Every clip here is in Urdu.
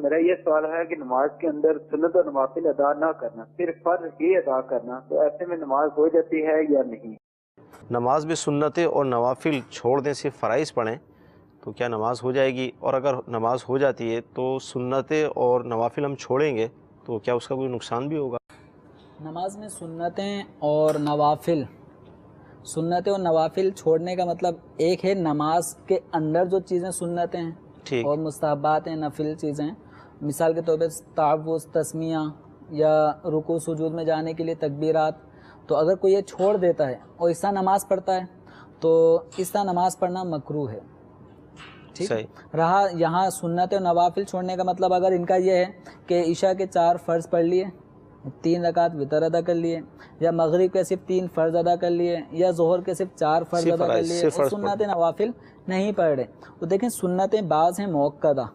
میرا یہ سوال ہے کہ نماز کے اندر سنت اور نوافل ادا نہ کرنا، صرف فرض ہی ادا کرنا، تو ایسے میں نماز ہو جاتی ہے یا نہیں؟ نماز میں سنتیں اور نوافل چھوڑ دیں، صرف فرائض پڑھیں تو کیا نماز ہو جائے گی؟ اور اگر نماز ہو جاتی ہے تو سنتیں اور نوافل ہم چھوڑیں گے تو کیا اس کا کوئی نقصان بھی ہوگا؟ نماز میں سنتیں اور نوافل چھوڑنے کا مطلب ایک ہے نماز کے اندر جو چیزیں سنتیں ہیں ٹھیک، اور مستحبات ہیں، نفل چیزیں، مثال کے طور پہ تعوذ، تسمیہ یا رکوع سجود میں جانے کے لیے تکبیرات، تو اگر کوئی یہ چھوڑ دیتا ہے اور اس طرح نماز پڑھتا ہے تو اس طرح نماز پڑھنا مکروہ ہے. ٹھیک صحیح. رہا یہاں سنت اور نوافل چھوڑنے کا مطلب اگر ان کا یہ ہے کہ عشاء کے 4 فرض پڑھ لیے، 3 رکعت وتر ادا کر لیے، یا مغرب کے صرف 3 فرض ادا کر لیے، یا ظہر کے صرف 4 فرض ادا کر لیے، اور سنت نوافل نہیں پڑھ رہے. تو دیکھیں سنتیں بعض ہیں موقدہ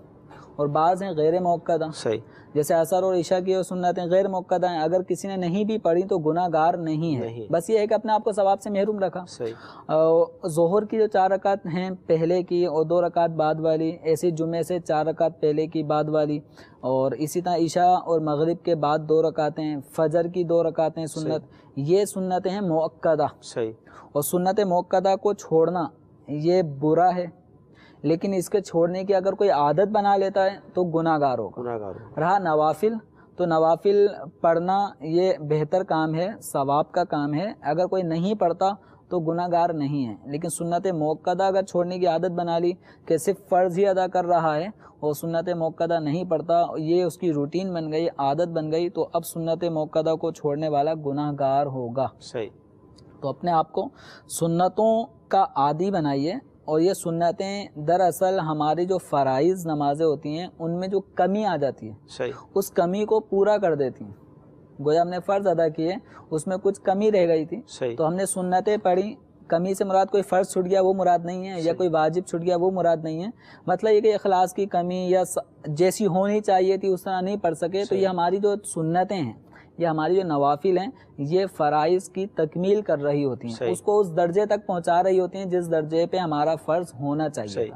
اور بعض ہیں غیر موقدہ. صحیح. جیسے عصر اور عشاء کی سنتیں غیر موقدہ ہیں، اگر کسی نے نہیں بھی پڑھی تو گناہ گار نہیں ہے، بس یہ ہے کہ اپنے آپ کو ثواب سے محروم رکھا. ظہر کی جو 4 رکعت ہیں پہلے کی اور 2 رکعت بعد والی، ایسی جمعے سے 4 رکعت پہلے کی بعد والی، اور اسی طرح عشاء اور مغرب کے بعد 2 رکعتیں، فجر کی 2 رکعتیں سنت، یہ سنتیں ہیں موقدہ. صحیح. اور سنت موقدہ کو چھوڑنا یہ برا ہے، لیکن اس کے چھوڑنے کی اگر کوئی عادت بنا لیتا ہے تو گناہ گار ہوگا. رہا نوافل، تو نوافل پڑھنا یہ بہتر کام ہے، ثواب کا کام ہے، اگر کوئی نہیں پڑھتا تو گناہ گار نہیں ہے. لیکن سنت موقدہ اگر چھوڑنے کی عادت بنا لی کہ صرف فرض ہی ادا کر رہا ہے اور سنت موقدہ نہیں پڑھتا، یہ اس کی روٹین بن گئی، عادت بن گئی، تو اب سنت موقدہ کو چھوڑنے والا گناہ گار ہوگا. صحیح. تو اپنے آپ کو سنتوں کا عادی بنائیے. اور یہ سنتیں دراصل ہماری جو فرائض نمازیں ہوتی ہیں ان میں جو کمی آ جاتی ہے، صحیح، اس کمی کو پورا کر دیتی ہیں. گویا ہم نے فرض ادا کیے، اس میں کچھ کمی رہ گئی تھی، تو ہم نے سنتیں پڑھی. کمی سے مراد کوئی فرض چھٹ گیا وہ مراد نہیں ہے، یا کوئی واجب چھٹ گیا وہ مراد نہیں ہے. مطلب یہ کہ اخلاص کی کمی یا جیسی ہونی چاہیے تھی اس طرح نہیں پڑھ سکے، تو یہ ہماری جو سنتیں ہیں، یہ ہماری جو نوافل ہیں، یہ فرائض کی تکمیل کر رہی ہوتی ہیں، اس کو اس درجے تک پہنچا رہی ہوتی ہیں جس درجے پہ ہمارا فرض ہونا چاہیے.